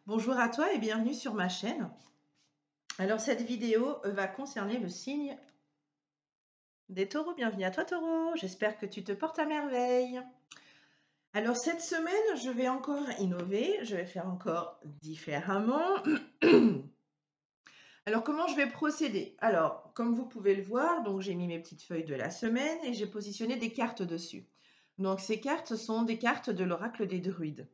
Bonjour à toi et bienvenue sur ma chaîne. Alors cette vidéo va concerner le signe des taureaux. Bienvenue à toi taureau, j'espère que tu te portes à merveille. Alors cette semaine, je vais encore innover, je vais faire encore différemment. Alors comment je vais procéder? Alors comme vous pouvez le voir, donc j'ai mis mes petites feuilles de la semaine et j'ai positionné des cartes dessus. Donc ces cartes sont des cartes de l'oracle des druides.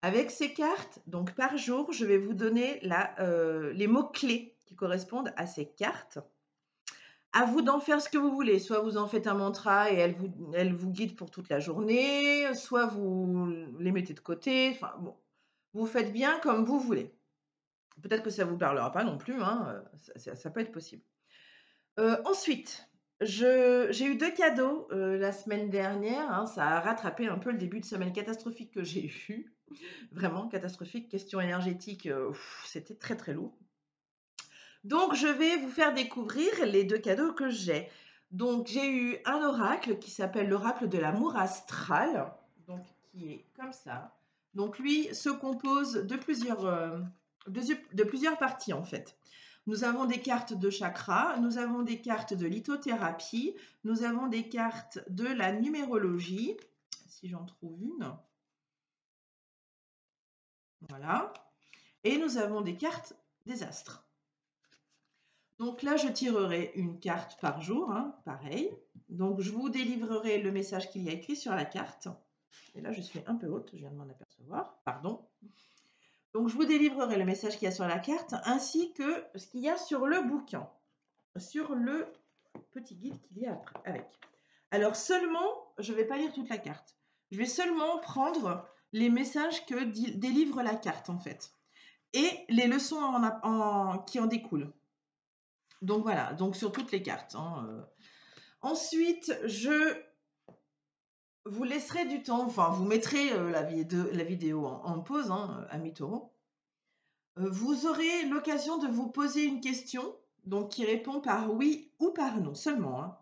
Avec ces cartes, donc par jour, je vais vous donner les mots-clés qui correspondent à ces cartes. À vous d'en faire ce que vous voulez. Soit vous en faites un mantra et elle vous guide pour toute la journée, soit vous les mettez de côté. Enfin bon, vous faites bien comme vous voulez. Peut-être que ça ne vous parlera pas non plus, hein, ça peut être possible. Ensuite, j'ai eu 2 cadeaux, la semaine dernière, hein, ça a rattrapé un peu le début de semaine catastrophique que j'ai eu. Vraiment catastrophique, question énergétique, c'était très, très lourd. Donc je vais vous faire découvrir les 2 cadeaux que j'ai. Donc j'ai eu un oracle qui s'appelle l'oracle de l'amour astral, donc qui est comme ça. Donc lui se compose de plusieurs parties en fait. Nous avons des cartes de chakras, nous avons des cartes de lithothérapie, nous avons des cartes de la numérologie, si j'en trouve une. Voilà. Et nous avons des cartes des astres. Donc là, je tirerai une carte par jour, hein, pareil. Donc je vous délivrerai le message qu'il y a écrit sur la carte. Et là, je suis un peu haute, je viens de m'en apercevoir, pardon. Donc je vous délivrerai le message qu'il y a sur la carte, ainsi que ce qu'il y a sur le bouquin, sur le petit guide qu'il y a avec. Alors seulement, je ne vais pas lire toute la carte. Je vais seulement prendre les messages que délivre la carte, en fait. Et les leçons qui en découlent. Donc voilà, donc sur toutes les cartes. Ensuite, je vous laisserai du temps, enfin vous mettrez la vidéo en pause, hein, amis taureaux. Vous aurez l'occasion de vous poser une question, donc qui répond par oui ou par non seulement. Hein.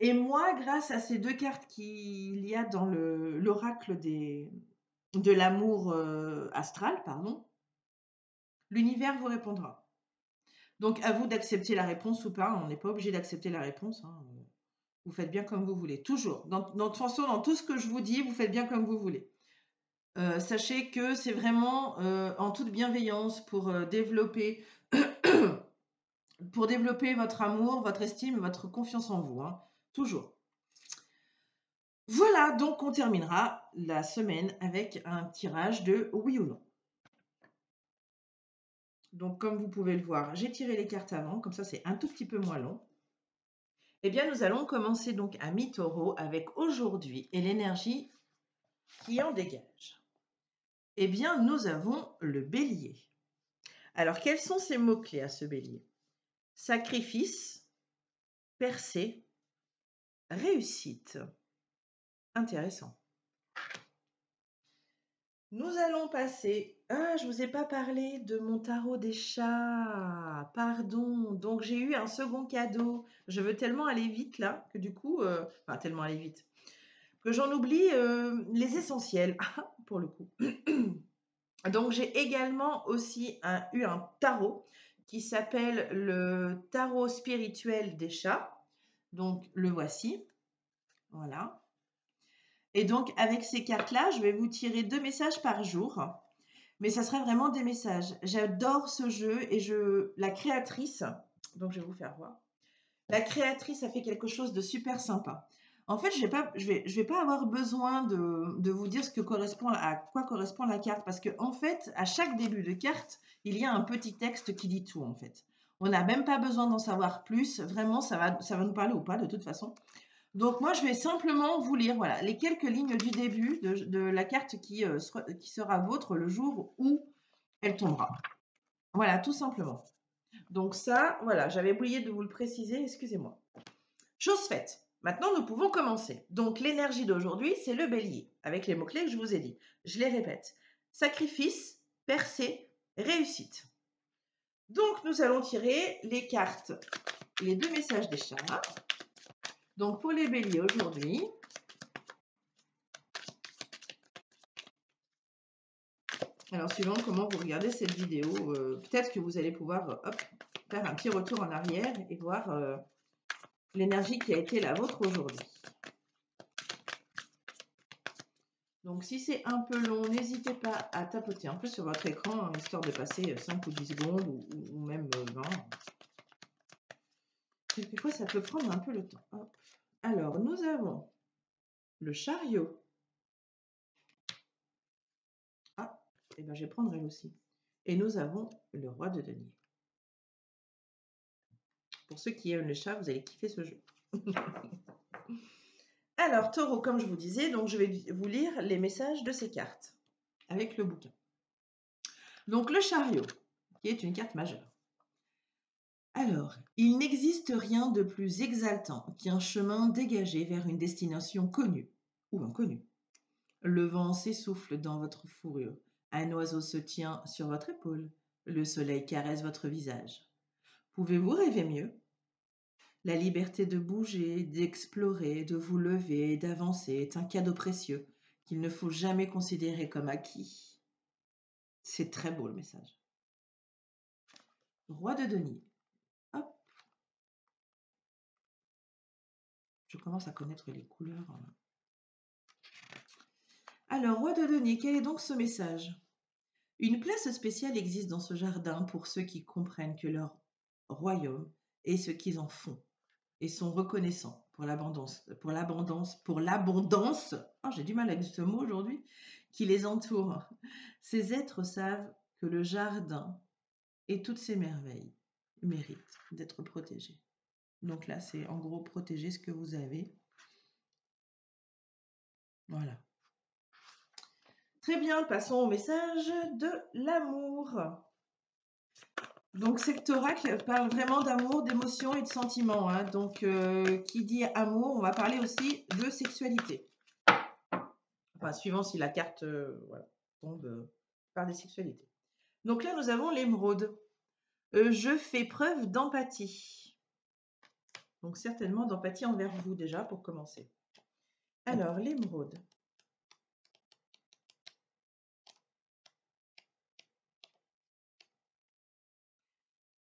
Et moi, grâce à ces 2 cartes qu'il y a dans l'oracle de l'amour astral, pardon, l'univers vous répondra. Donc à vous d'accepter la réponse ou pas, on n'est pas obligé d'accepter la réponse. Hein. Vous faites bien comme vous voulez, toujours. Dans tout ce que je vous dis, vous faites bien comme vous voulez. Sachez que c'est vraiment en toute bienveillance pour développer votre amour, votre estime, votre confiance en vous. Hein. Toujours. Voilà, donc on terminera la semaine avec un tirage de oui ou non. Donc comme vous pouvez le voir, j'ai tiré les cartes avant, comme ça c'est un tout petit peu moins long. Eh bien, nous allons commencer donc à mi-taureau avec aujourd'hui et l'énergie qui en dégage. Eh bien, nous avons le bélier. Alors, quels sont ces mots-clés à ce bélier? Sacrifice, percée, réussite. Intéressant. Nous allons passer... Ah, je ne vous ai pas parlé de mon tarot des chats. Pardon. Donc, j'ai eu un second cadeau. Je veux tellement aller vite, là, que du coup... Enfin, tellement aller vite. Que j'en oublie les essentiels, pour le coup. Donc, j'ai également aussi eu un tarot qui s'appelle le tarot spirituel des chats. Donc, le voici. Voilà. Et donc, avec ces cartes-là, je vais vous tirer 2 messages par jour. Mais ça sera vraiment des messages. J'adore ce jeu et la créatrice, donc je vais vous faire voir. La créatrice a fait quelque chose de super sympa. En fait, je vais pas avoir besoin de vous dire à quoi correspond la carte, parce que en fait, à chaque début de carte, il y a un petit texte qui dit tout en fait. On n'a même pas besoin d'en savoir plus. Vraiment, ça va nous parler ou pas de toute façon. Donc moi, je vais simplement vous lire voilà, les quelques lignes du début de la carte qui sera vôtre le jour où elle tombera. Voilà, tout simplement. Donc ça, voilà, j'avais oublié de vous le préciser, excusez-moi. Chose faite. Maintenant, nous pouvons commencer. Donc, l'énergie d'aujourd'hui, c'est le bélier, avec les mots-clés que je vous ai dit. Je les répète. Sacrifice, percée, réussite. Donc, nous allons tirer les cartes, les 2 messages des chats. Donc, pour les béliers aujourd'hui, Alors, suivant comment vous regardez cette vidéo, peut-être que vous allez pouvoir faire un petit retour en arrière et voir l'énergie qui a été la vôtre aujourd'hui. Donc, si c'est un peu long, n'hésitez pas à tapoter un peu sur votre écran, histoire de passer 5 ou 10 secondes ou même 20. Quelquefois, ça peut prendre un peu le temps. Hop. Alors, nous avons le chariot. Ah, et bien, je vais prendre elle aussi. Et nous avons le roi de denier. Pour ceux qui aiment le chat, vous allez kiffer ce jeu. Alors, taureau, comme je vous disais, donc je vais vous lire les messages de ces cartes avec le bouquin. Donc, le chariot, qui est une carte majeure. Alors, il n'existe rien de plus exaltant qu'un chemin dégagé vers une destination connue ou inconnue. Le vent s'essouffle dans votre fourrure, un oiseau se tient sur votre épaule, le soleil caresse votre visage. Pouvez-vous rêver mieux? La liberté de bouger, d'explorer, de vous lever et d'avancer est un cadeau précieux qu'il ne faut jamais considérer comme acquis. C'est très beau le message. Roi de denier. Hop. Je commence à connaître les couleurs. Alors, roi de denier, quel est donc ce message? Une place spéciale existe dans ce jardin pour ceux qui comprennent que leur royaume est ce qu'ils en font et sont reconnaissants pour l'abondance, oh, j'ai du mal avec ce mot aujourd'hui, qui les entoure. Ces êtres savent que le jardin et toutes ses merveilles méritent d'être protégés. Donc là, c'est en gros protéger ce que vous avez. Voilà. Très bien, passons au message de l'amour. Donc, cet oracle parle vraiment d'amour, d'émotion et de sentiments. Hein. Donc, qui dit amour, on va parler aussi de sexualité. Enfin, suivant si la carte voilà, tombe par des sexualités. Donc là, nous avons l'émeraude. Je fais preuve d'empathie. Donc, certainement d'empathie envers vous déjà, pour commencer. Alors, l'émeraude.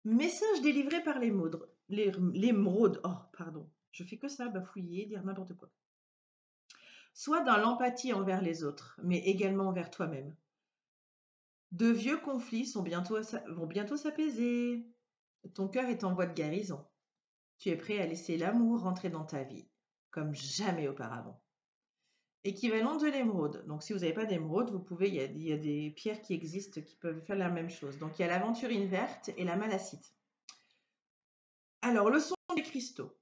Message délivré par l'émeraude. L'émeraude. Oh, pardon. Je fais que ça, bafouiller, dire n'importe quoi. Sois dans l'empathie envers les autres, mais également envers toi-même. De vieux conflits vont bientôt s'apaiser. Ton cœur est en voie de guérison. Tu es prêt à laisser l'amour rentrer dans ta vie, comme jamais auparavant. Équivalent de l'émeraude. Donc, si vous n'avez pas d'émeraude, vous pouvez, il y a des pierres qui existent qui peuvent faire la même chose. Donc, il y a l'aventurine verte et la malachite. Alors, le son des cristaux.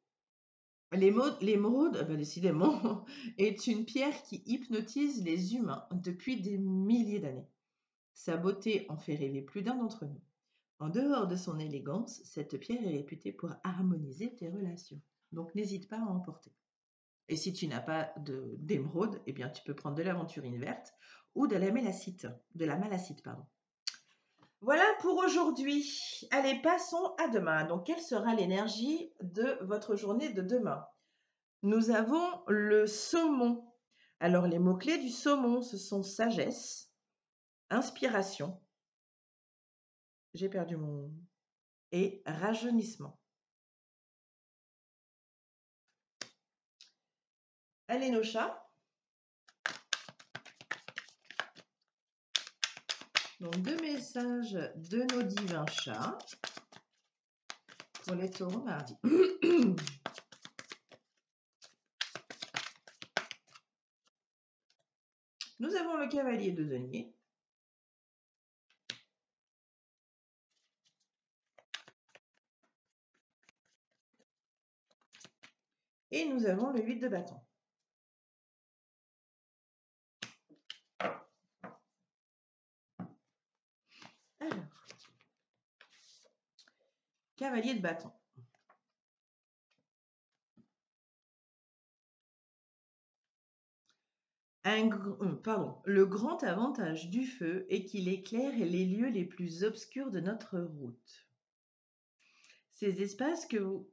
L'émeraude, décidément, est une pierre qui hypnotise les humains depuis des milliers d'années. Sa beauté en fait rêver plus d'un d'entre nous. En dehors de son élégance, cette pierre est réputée pour harmoniser tes relations. Donc, n'hésite pas à en porter. Et si tu n'as pas d'émeraude, eh bien, tu peux prendre de l'aventurine verte ou de la malachite. Voilà pour aujourd'hui. Allez, passons à demain. Donc, quelle sera l'énergie de votre journée de demain? Nous avons le saumon. Alors, les mots-clés du saumon, ce sont sagesse, inspiration, j'ai perdu mon... et rajeunissement. Allez, nos chats. Donc, 2 messages de nos divins chats pour les taureaux mardi. Nous avons le cavalier de denier. Et nous avons le 8 de bâton. Alors, cavalier de bâton. Le grand avantage du feu est qu'il éclaire les lieux les plus obscurs de notre route. Ces espaces que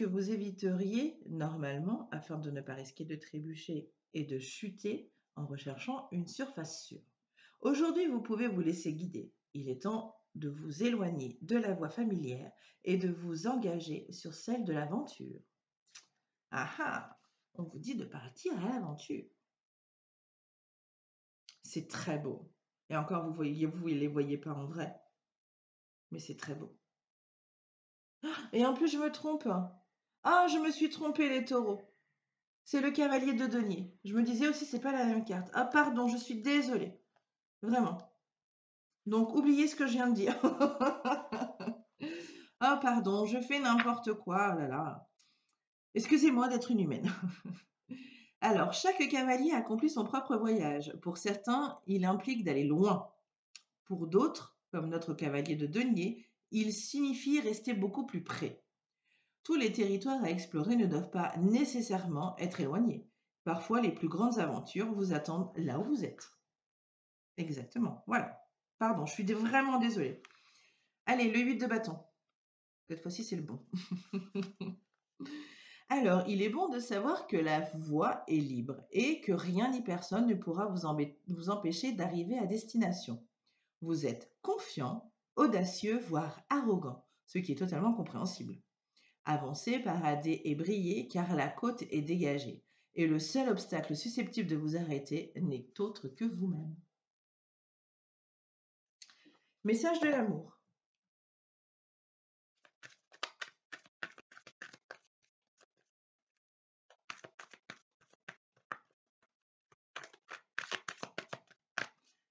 vous éviteriez normalement afin de ne pas risquer de trébucher et de chuter en recherchant une surface sûre. Aujourd'hui, vous pouvez vous laisser guider. Il est temps de vous éloigner de la voie familière et de vous engager sur celle de l'aventure. Ah ah, on vous dit de partir à l'aventure. C'est très beau. Et encore, vous ne les voyez pas en vrai. Mais c'est très beau. Et en plus, je me trompe. Ah, je me suis trompée, les taureaux. C'est le cavalier de denier. Je me disais aussi, c'est pas la même carte. Ah, pardon, je suis désolée. Vraiment. Donc, oubliez ce que je viens de dire. Ah, pardon, je fais n'importe quoi. Oh là là. Excusez-moi d'être une humaine. Alors, chaque cavalier accomplit son propre voyage. Pour certains, il implique d'aller loin. Pour d'autres, comme notre cavalier de denier, il signifie rester beaucoup plus près. Tous les territoires à explorer ne doivent pas nécessairement être éloignés. Parfois, les plus grandes aventures vous attendent là où vous êtes. Exactement, voilà. Pardon, je suis vraiment désolée. Allez, le 8 de bâton. Cette fois-ci, c'est le bon. Alors, il est bon de savoir que la voie est libre et que rien ni personne ne pourra vous empêcher d'arriver à destination. Vous êtes confiant, audacieux, voire arrogant, ce qui est totalement compréhensible. Avancez, paradez et brillez car la côte est dégagée et le seul obstacle susceptible de vous arrêter n'est autre que vous-même. Message de l'amour.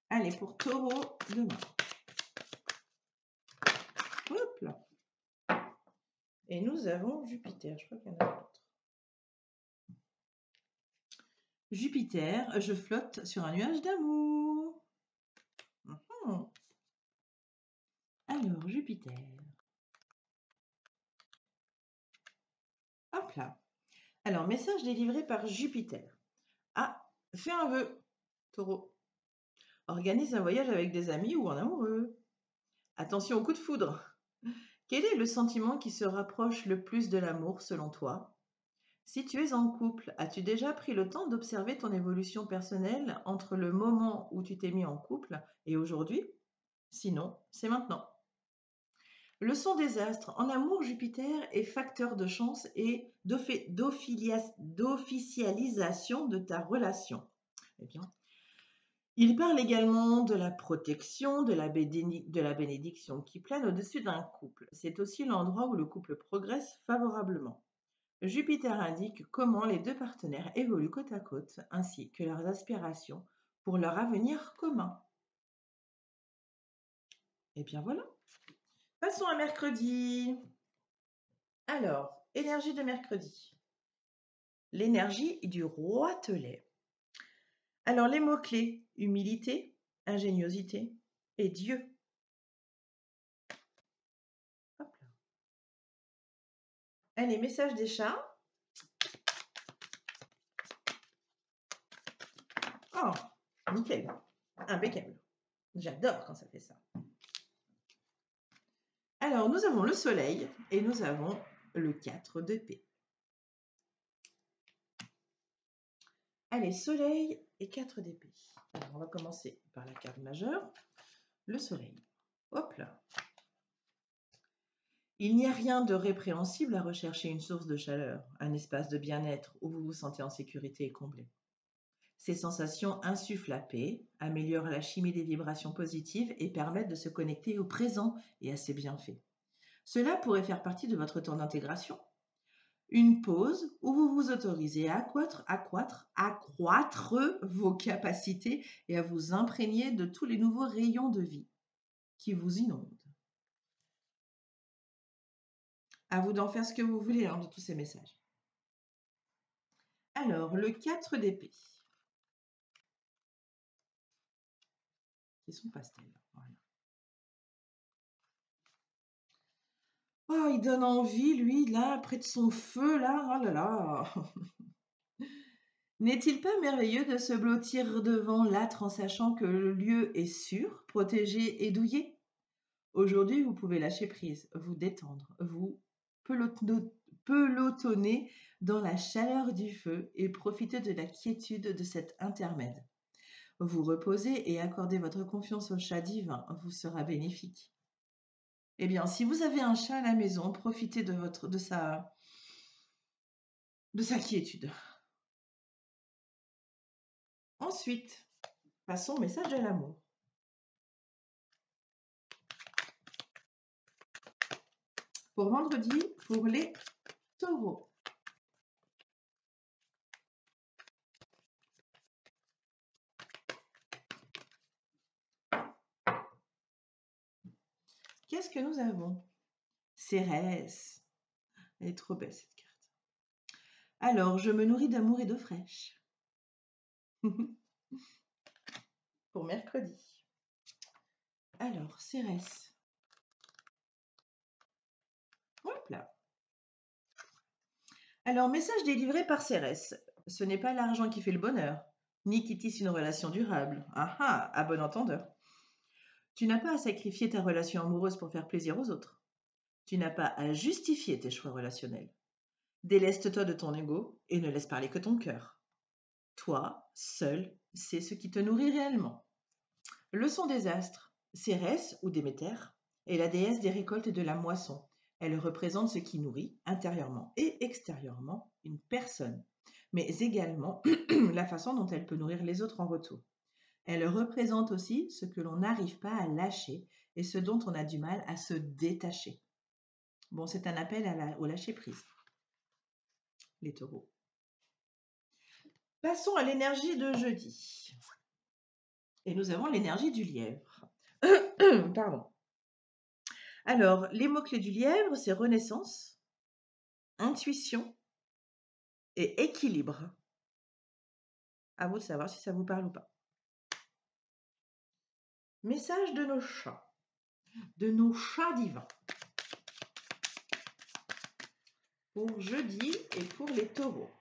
Allez, pour Taureau, demain. Hop là. Et nous avons Jupiter. Je crois qu'il y en a d'autres. Jupiter, je flotte sur un nuage d'amour. Alors, Jupiter. Hop là. Alors, message délivré par Jupiter. Ah, fais un vœu, Taureau. Organise un voyage avec des amis ou en amoureux. Attention au coup de foudre. Quel est le sentiment qui se rapproche le plus de l'amour selon toi? Si tu es en couple, as-tu déjà pris le temps d'observer ton évolution personnelle entre le moment où tu t'es mis en couple et aujourd'hui? Sinon, c'est maintenant. Leçon des astres. En amour, Jupiter est facteur de chance et d'officialisation de ta relation. Eh bien, il parle également de la protection, de la bénédiction qui plane au-dessus d'un couple. C'est aussi l'endroit où le couple progresse favorablement. Jupiter indique comment les deux partenaires évoluent côte à côte, ainsi que leurs aspirations pour leur avenir commun. Et bien voilà. Passons à mercredi. Alors, énergie de mercredi. L'énergie du roitelet. Alors, les mots-clés, humilité, ingéniosité et Dieu. Hop là. Allez, message des chats. Oh, nickel. Impeccable. J'adore quand ça fait ça. Alors, nous avons le soleil et nous avons le 4 d'épée. Allez, soleil et 4 d'épée. Alors, on va commencer par la carte majeure, le soleil. Hop là. Il n'y a rien de répréhensible à rechercher une source de chaleur, un espace de bien-être où vous vous sentez en sécurité et comblé. Ces sensations insufflent la paix, améliorent la chimie des vibrations positives et permettent de se connecter au présent et à ses bienfaits. Cela pourrait faire partie de votre temps d'intégration. Une pause où vous vous autorisez à accroître vos capacités et à vous imprégner de tous les nouveaux rayons de vie qui vous inondent. À vous d'en faire ce que vous voulez de tous ces messages. Alors, le 4 d'épée. Qui sont pastels. Voilà. Oh, il donne envie, lui, là, près de son feu, là. Oh là là. N'est-il pas merveilleux de se blottir devant l'âtre en sachant que le lieu est sûr, protégé et douillet? Aujourd'hui, vous pouvez lâcher prise, vous détendre, vous pelotonner dans la chaleur du feu et profiter de la quiétude de cet intermède. Vous reposez et accordez votre confiance au chat divin, vous sera bénéfique. Eh bien, si vous avez un chat à la maison, profitez de sa quiétude. Ensuite, passons au message de l'amour. Pour vendredi, pour les taureaux. Qu'est-ce que nous avons? Cérès. Elle est trop belle cette carte. Alors, je me nourris d'amour et d'eau fraîche. Pour mercredi. Alors, Cérès. Hop là. Alors, message délivré par Cérès. Ce n'est pas l'argent qui fait le bonheur, ni qui tisse une relation durable. Ah ah, à bon entendeur. Tu n'as pas à sacrifier ta relation amoureuse pour faire plaisir aux autres. Tu n'as pas à justifier tes choix relationnels. Déleste-toi de ton ego et ne laisse parler que ton cœur. Toi, seul, c'est ce qui te nourrit réellement. Leçon des astres. Cérès, ou Déméter, est la déesse des récoltes et de la moisson. Elle représente ce qui nourrit, intérieurement et extérieurement, une personne, mais également la façon dont elle peut nourrir les autres en retour. Elle représente aussi ce que l'on n'arrive pas à lâcher et ce dont on a du mal à se détacher. Bon, c'est un appel au lâcher-prise, les taureaux. Passons à l'énergie de jeudi. Et nous avons l'énergie du lièvre. Pardon. Alors, les mots-clés du lièvre, c'est renaissance, intuition et équilibre. À vous de savoir si ça vous parle ou pas. Message de nos chats divins. Pour jeudi et pour les taureaux.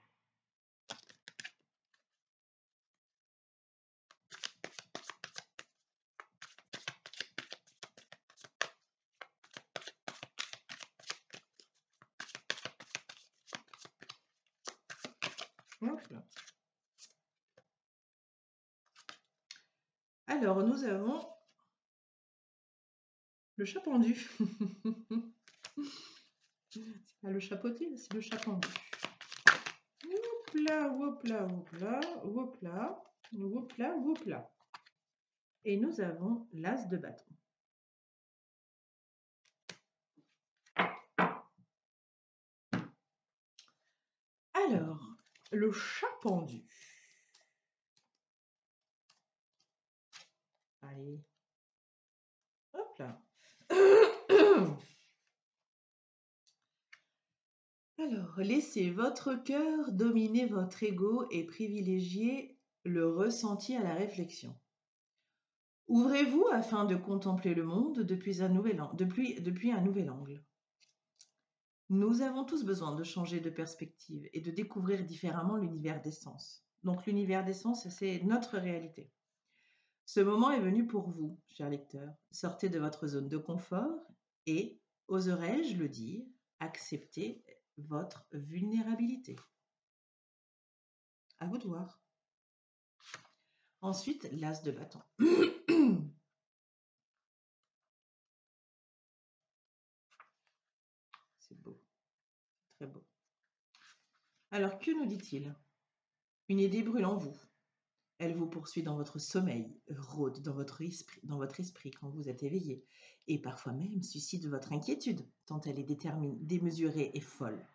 Alors, nous avons le chat pendu. C'est pas le chapeauté, c'est le chat pendu. Hop là, hop là, hop là, hop là, hop là, hop là. Et nous avons l'as de bâton. Alors, le chat pendu. Allez. Hop là. Alors, laissez votre cœur dominer votre ego et privilégiez le ressenti à la réflexion. Ouvrez-vous afin de contempler le monde depuis un nouvel angle. Nous avons tous besoin de changer de perspective et de découvrir différemment l'univers des sens. Donc l'univers des sens, c'est notre réalité. Ce moment est venu pour vous, chers lecteurs. Sortez de votre zone de confort et, oserais-je le dire, acceptez votre vulnérabilité. À vous de voir. Ensuite, l'as de bâton. C'est beau. Très beau. Alors, que nous dit-il? Une idée brûle en vous. Elle vous poursuit dans votre sommeil, rôde dans votre esprit quand vous êtes éveillé, et parfois même suscite votre inquiétude, tant elle est démesurée et folle.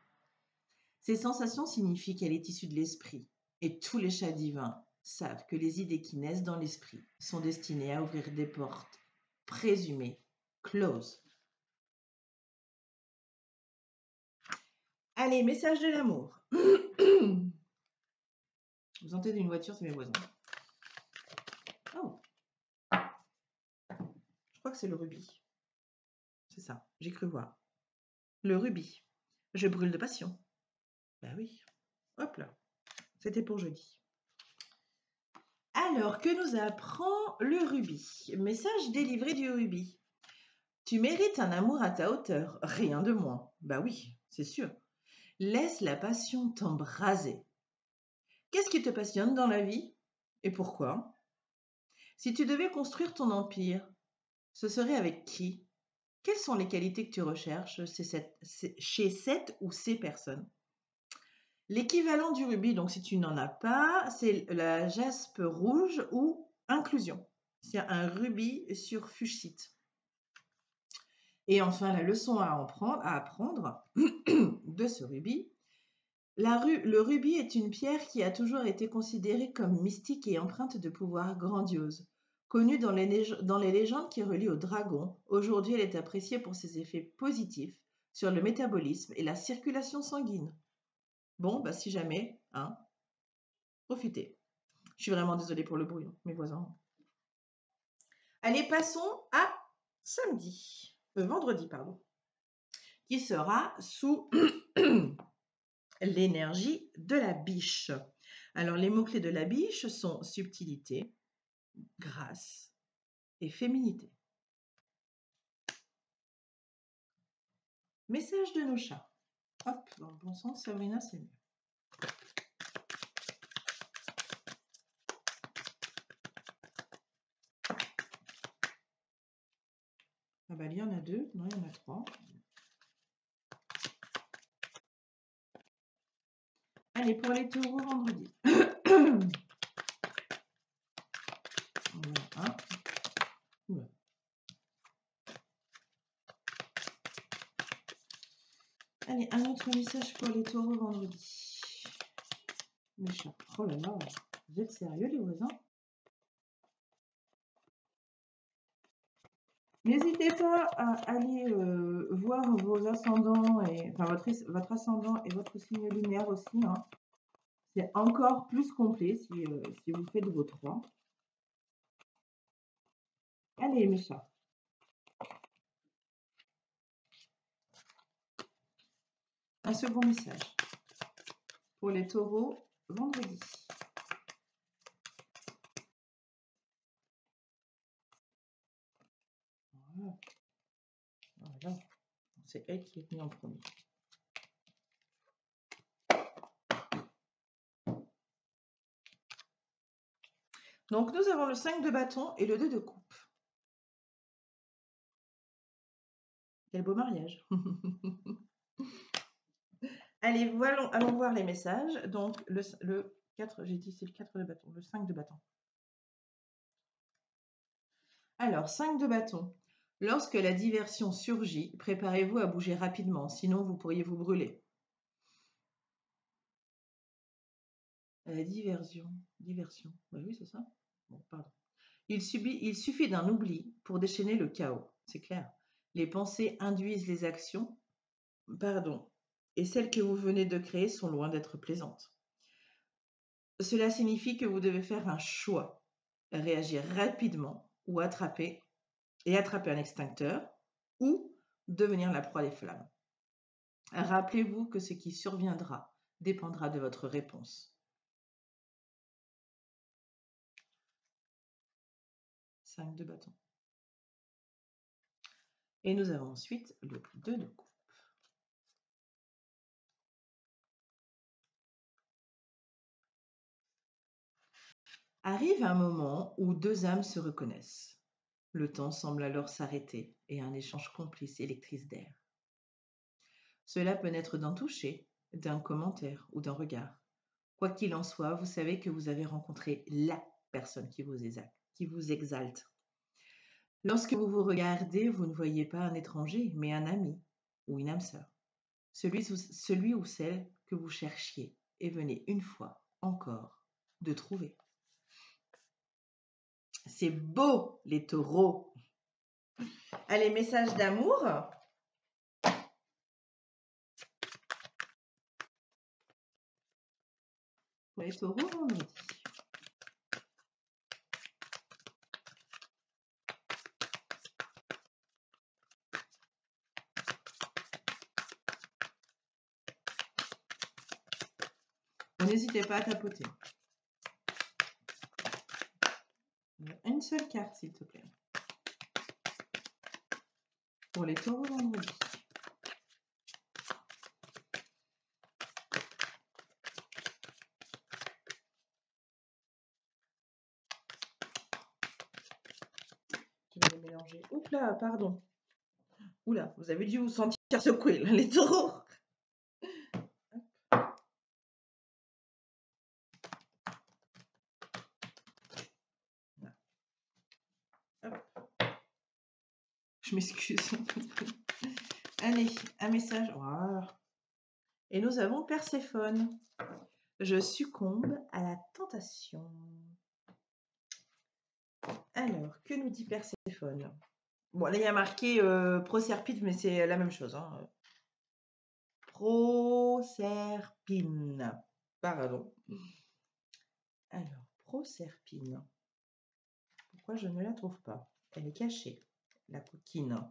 Ces sensations signifient qu'elle est issue de l'esprit, et tous les chats divins savent que les idées qui naissent dans l'esprit sont destinées à ouvrir des portes présumées closes. Allez, message de l'amour. Vous entendez une voiture, c'est mes voisins. Oh. Je crois que c'est le rubis. C'est ça, j'ai cru voir. Le rubis. Je brûle de passion. Ben oui. Hop là. C'était pour jeudi. Alors, que nous apprend le rubis? Message délivré du rubis. Tu mérites un amour à ta hauteur, rien de moins. Bah oui, c'est sûr. Laisse la passion t'embraser. Qu'est-ce qui te passionne dans la vie? Et pourquoi? Si tu devais construire ton empire, ce serait avec qui? Quelles sont les qualités que tu recherches chez cette ou ces personnes? L'équivalent du rubis, donc si tu n'en as pas, c'est la jaspe rouge ou inclusion. C'est un rubis sur fuchsite. Et enfin, la leçon à apprendre de ce rubis. Le rubis est une pierre qui a toujours été considérée comme mystique et empreinte de pouvoir grandiose. Connue dans les légendes qui relient au dragon, aujourd'hui elle est appréciée pour ses effets positifs sur le métabolisme et la circulation sanguine. Bon, bah si jamais, hein, profitez. Je suis vraiment désolée pour le bruit, mes voisins. Allez, passons à vendredi, pardon, qui sera sous l'énergie de la biche. Alors, les mots-clés de la biche sont subtilité, grâce et féminité. Message de nos chats. Hop, dans le bon sens, Sabrina, c'est mieux. Ah bah, il y en a 2, non, il y en a 3. Allez, pour les taureaux, vendredi. Voilà. Oula. Allez, un autre message pour les taureaux, vendredi. Mes chats. Oh là là, vous êtes sérieux, les voisins? N'hésitez pas à aller voir vos ascendants, enfin votre ascendant et votre signe lunaire aussi. Hein. C'est encore plus complet si vous faites vos 3. Allez, mes chats. Un second message pour les taureaux, vendredi. Voilà. Voilà. C'est elle qui est venue en premier. Donc, nous avons le 5 de bâton et le 2 de coupe. Quel beau mariage. Allez, allons voir les messages. Donc, le 4, j'ai dit c'est le 4 de bâton, le 5 de bâton. Alors, 5 de bâton. Lorsque la diversion surgit, préparez-vous à bouger rapidement, sinon vous pourriez vous brûler. La diversion. Bah oui, c'est ça. Bon, pardon. Il suffit d'un oubli pour déchaîner le chaos, c'est clair. Les pensées induisent les actions, et celles que vous venez de créer sont loin d'être plaisantes. Cela signifie que vous devez faire un choix, réagir rapidement ou attraper un extincteur ou devenir la proie des flammes. Rappelez-vous que ce qui surviendra dépendra de votre réponse. 5 de bâton. Et nous avons ensuite le 2 de coupe. Arrive un moment où 2 âmes se reconnaissent. Le temps semble alors s'arrêter et un échange complice électrise d'air. Cela peut naître d'un toucher, d'un commentaire ou d'un regard. Quoi qu'il en soit, vous savez que vous avez rencontré la personne qui vous exalte. Lorsque vous vous regardez, vous ne voyez pas un étranger, mais un ami ou une âme sœur. Celui ou celle que vous cherchiez et venez une fois encore de trouver. C'est beau, les taureaux. Allez, message d'amour. Pour les taureaux, vendredi. N'hésitez pas à tapoter. Une seule carte, s'il te plaît. Pour les taureaux, vendredi. qui va les mélanger. Oups là, pardon. Oula, vous avez dû vous sentir secouer, là, les taureaux. Je m'excuse. Allez, un message. Wow. Et nous avons Perséphone. Je succombe à la tentation. Alors, que nous dit Perséphone? Bon, là, il y a marqué Proserpine, mais c'est la même chose. Hein. Proserpine. Pardon. Alors, Proserpine. Pourquoi je ne la trouve pas? Elle est cachée, la coquine.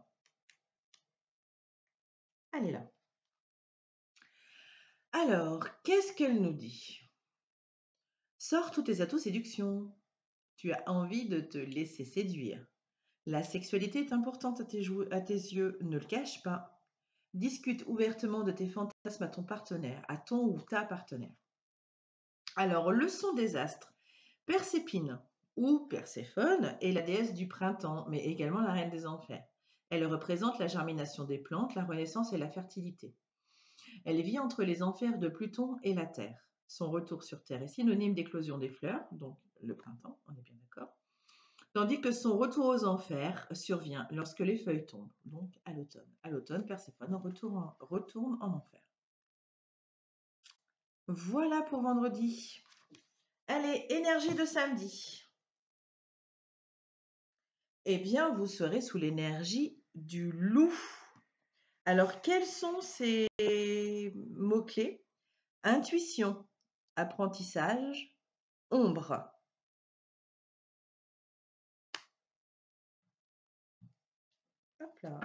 Elle est là. Alors, qu'est-ce qu'elle nous dit? Sors tous tes atouts séduction. Tu as envie de te laisser séduire. La sexualité est importante à tes yeux, ne le cache pas. Discute ouvertement de tes fantasmes à ton partenaire, à ton ou ta partenaire. Alors, leçon des astres. Perséphone ou Perséphone est la déesse du printemps, mais également la reine des enfers. Elle représente la germination des plantes, la renaissance et la fertilité. Elle vit entre les enfers de Pluton et la Terre. Son retour sur Terre est synonyme d'éclosion des fleurs, donc le printemps, on est bien d'accord. Tandis que son retour aux enfers survient lorsque les feuilles tombent, donc à l'automne. À l'automne, Perséphone retourne en enfer. Voilà pour vendredi. Allez, énergie de samedi. Eh bien, vous serez sous l'énergie du loup. Alors, quels sont ces mots-clés? Intuition, apprentissage, ombre. Hop là.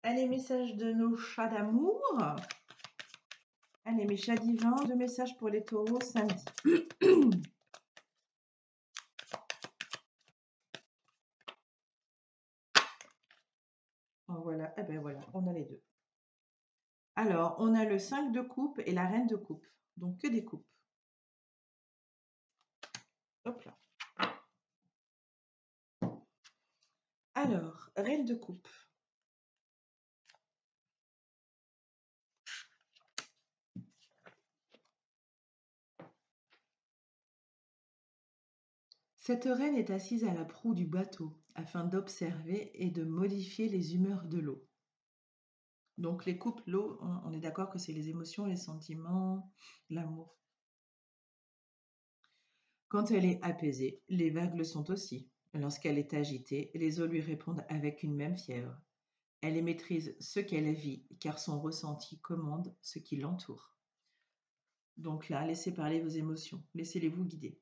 Allez, message de nos chats d'amour. Allez, mes chats divins, 2 messages pour les taureaux samedi. Oh, voilà, eh ben voilà, on a les deux. Alors, on a le 5 de coupe et la reine de coupe. Donc, que des coupes. Hop là. Alors, reine de coupe. Cette reine est assise à la proue du bateau afin d'observer et de modifier les humeurs de l'eau. Donc les coupes, l'eau, on est d'accord que c'est les émotions, les sentiments, l'amour. Quand elle est apaisée, les vagues le sont aussi. Lorsqu'elle est agitée, les eaux lui répondent avec une même fièvre. Elle maîtrise ce qu'elle vit car son ressenti commande ce qui l'entoure. Donc là, laissez parler vos émotions, laissez-les-vous guider.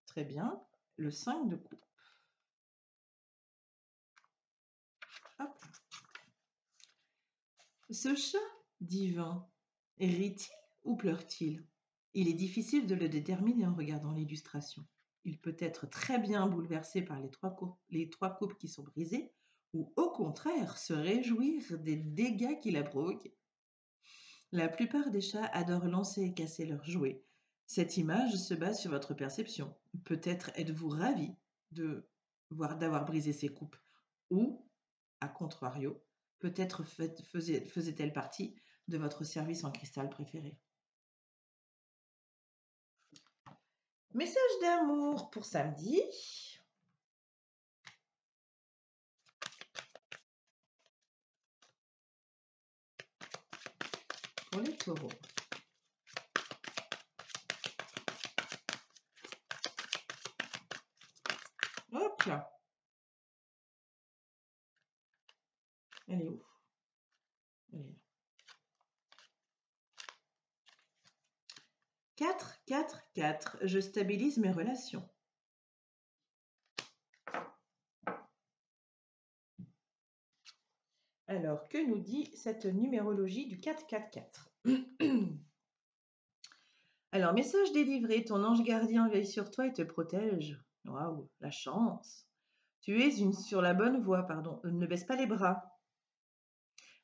Très bien, le 5 de coupe. Hop. Ce chat divin, rit-il ou pleure-t-il? Il est difficile de le déterminer en regardant l'illustration. Il peut être très bien bouleversé par les trois coupes qui sont brisées, ou au contraire se réjouir des dégâts qu'il a provoqués. La plupart des chats adorent lancer et casser leurs jouets. Cette image se base sur votre perception. Peut-être êtes-vous ravi d'avoir brisé ces coupes, ou, à contrario, peut-être faisait-elle partie de votre service en cristal préféré. Message d'amour pour samedi. Pour les taureaux. Hop là. Elle est où? Elle est là. 4, 4, 4. Je stabilise mes relations. Alors, que nous dit cette numérologie du 444? Alors, message délivré, ton ange gardien veille sur toi et te protège. Waouh, la chance. Tu es sur la bonne voie, pardon. Ne baisse pas les bras.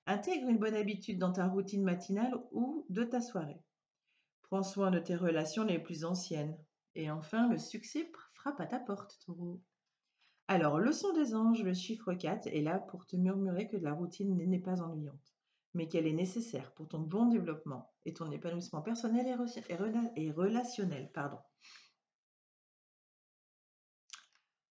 Intègre une bonne habitude dans ta routine matinale ou de ta soirée. Prends soin de tes relations les plus anciennes. Et enfin, le succès frappe à ta porte, taureau. Alors, le son des anges, le chiffre 4, est là pour te murmurer que la routine n'est pas ennuyante, mais qu'elle est nécessaire pour ton bon développement et ton épanouissement personnel et relationnel. Pardon.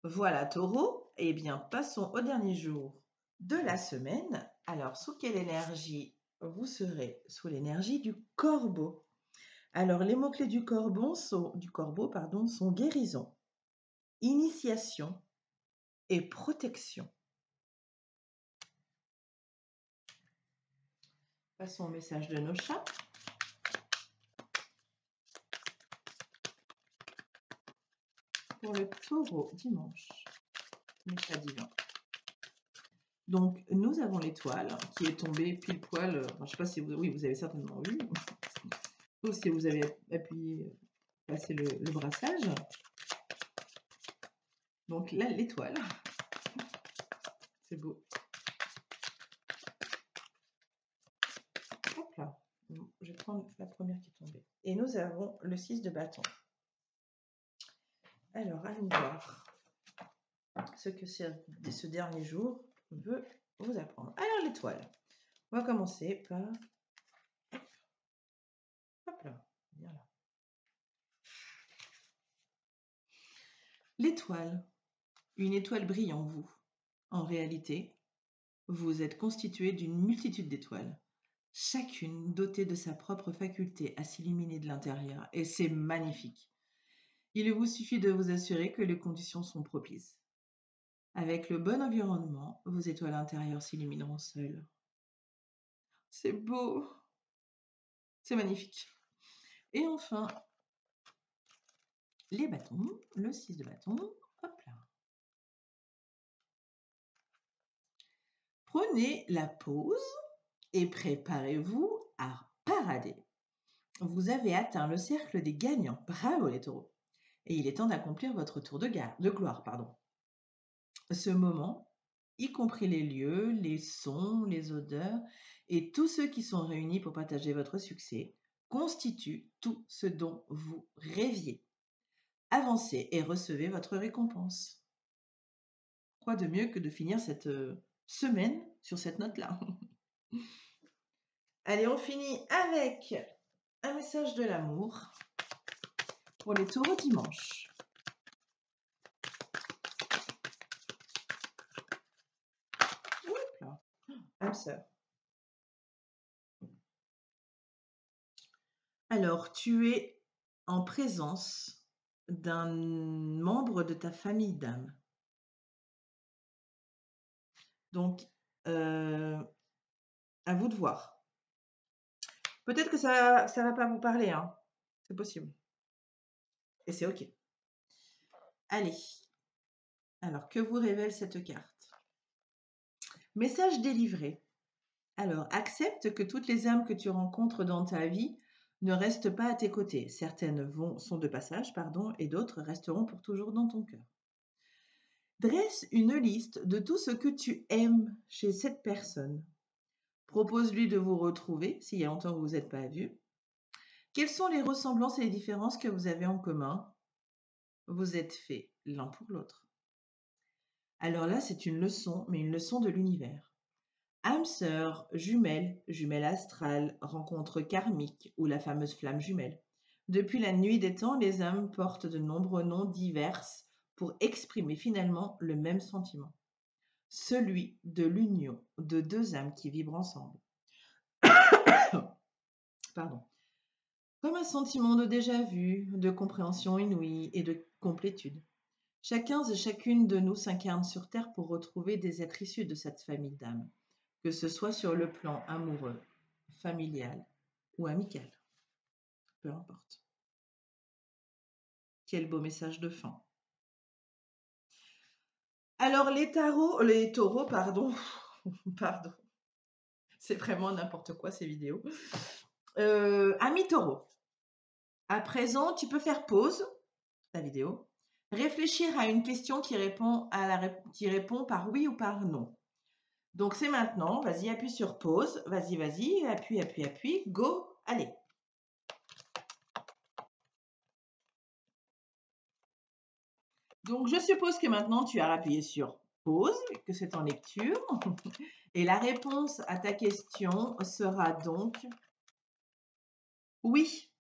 Voilà, taureau. Eh bien, passons au dernier jour de la semaine. Alors, sous quelle énergie vous serez? Sous l'énergie du corbeau. Alors, les mots-clés du corbeau sont guérison, initiation et protection. Passons au message de nos chats. Pour le taureau dimanche, les chats divins. Donc, nous avons l'étoile qui est tombée pile poil. Je ne sais pas si vous... Oui, vous avez certainement vu. Ou si vous avez appuyé, passé le brassage. Donc là, l'étoile. C'est beau. Hop là. Je vais prendre la première qui est tombée. Et nous avons le 6 de bâton. Alors, allons voir ce que ce dernier jour veut vous apprendre. Alors, l'étoile. On va commencer par... Hop là. Bien là. L'étoile. Une étoile brille en vous. En réalité, vous êtes constitué d'une multitude d'étoiles, chacune dotée de sa propre faculté à s'illuminer de l'intérieur, et c'est magnifique. Il vous suffit de vous assurer que les conditions sont propices. Avec le bon environnement, vos étoiles intérieures s'illumineront seules. C'est beau, c'est magnifique. Et enfin, les bâtons, le 6 de bâton, hop là. Prenez la pause et préparez-vous à parader. Vous avez atteint le cercle des gagnants. Bravo les taureaux. Et il est temps d'accomplir votre tour de gloire. Ce moment, y compris les lieux, les sons, les odeurs et tous ceux qui sont réunis pour partager votre succès, constitue tout ce dont vous rêviez. Avancez et recevez votre récompense. Quoi de mieux que de finir cette semaine sur cette note-là? Allez, on finit avec un message de l'amour pour les taureaux dimanche. Âme sœur. Alors, tu es en présence d'un membre de ta famille d'âme. Donc, à vous de voir. Peut-être que ça va pas vous parler, hein. C'est possible. Et c'est OK. Allez. Alors, que vous révèle cette carte? Message délivré. Alors, accepte que toutes les âmes que tu rencontres dans ta vie ne restent pas à tes côtés. Certaines sont de passage, et d'autres resteront pour toujours dans ton cœur. Dresse une liste de tout ce que tu aimes chez cette personne. Propose-lui de vous retrouver, s'il y a longtemps que vous n'êtes pas vus. Quelles sont les ressemblances et les différences que vous avez en commun? Vous êtes faits l'un pour l'autre. Alors là, c'est une leçon, mais une leçon de l'univers. Âme sœur, jumelle, jumelle astrale, rencontre karmique ou la fameuse flamme jumelle. Depuis la nuit des temps, les âmes portent de nombreux noms divers pour exprimer finalement le même sentiment, celui de l'union de deux âmes qui vibrent ensemble. Pardon. Comme un sentiment de déjà-vu, de compréhension inouïe et de complétude. Chacun et chacune de nous s'incarne sur Terre pour retrouver des êtres issus de cette famille d'âmes, que ce soit sur le plan amoureux, familial ou amical. Peu importe. Quel beau message de fin. Alors les taureaux, pardon. C'est vraiment n'importe quoi ces vidéos. Ami taureau, à présent, tu peux faire pause la vidéo, réfléchir à une question qui répond par oui ou par non. Donc c'est maintenant, vas-y, appuie sur pause, vas-y, appuie, go, allez. Donc, je suppose que maintenant, tu as appuyé sur pause, que c'est en lecture. Et la réponse à ta question sera donc oui.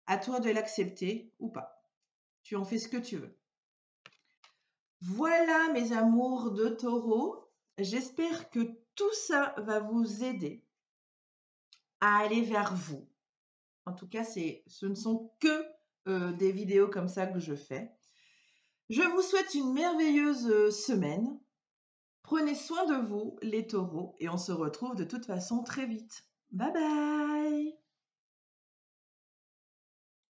À toi de l'accepter ou pas. Tu en fais ce que tu veux. Voilà, mes amours de taureau. J'espère que tout ça va vous aider à aller vers vous. En tout cas, ce ne sont que des vidéos comme ça que je fais. Je vous souhaite une merveilleuse semaine. Prenez soin de vous, les taureaux, et on se retrouve de toute façon très vite. Bye bye!